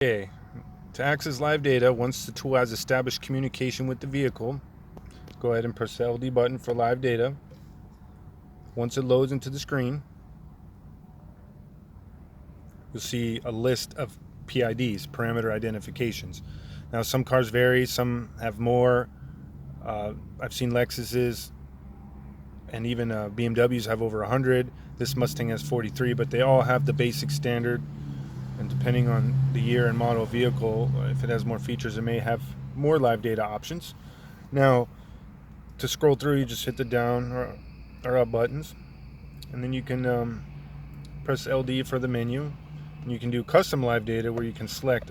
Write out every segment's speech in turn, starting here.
Okay, to access live data, once the tool has established communication with the vehicle, go ahead and press the LD button for live data. Once it loads into the screen, you'll see a list of PIDs, parameter identifications. Now, some cars vary, some have more. I've seen Lexuses and even BMWs have over 100. This Mustang has 43, but they all have the basic standard. And depending on the year and model of vehicle, if it has more features, it may have more live data options. Now, to scroll through, you just hit the down or up buttons, and then you can press LD for the menu. And you can do custom live data, where you can select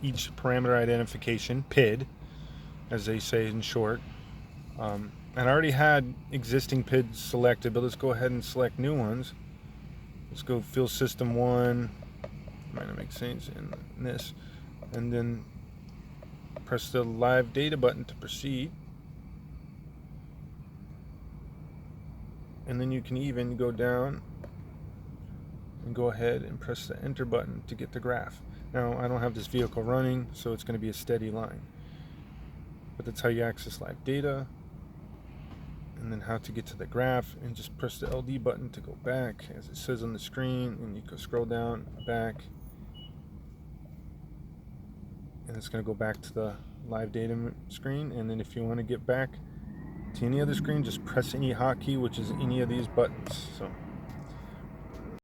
each parameter identification, PID, as they say in short. And I already had existing PIDs selected, but let's go ahead and select new ones. Let's go Fuel System 1. Might not make sense in this, and then press the live data button to proceed, and then you can even go down and go ahead and press the enter button to get the graph. Now, I don't have this vehicle running, so it's going to be a steady line, but that's how you access live data. And then how to get to the graph, and just press the LD button to go back as it says on the screen, and you can scroll down back, and it's going to go back to the live data screen. And then if you want to get back to any other screen, just press any hotkey, which is any of these buttons. So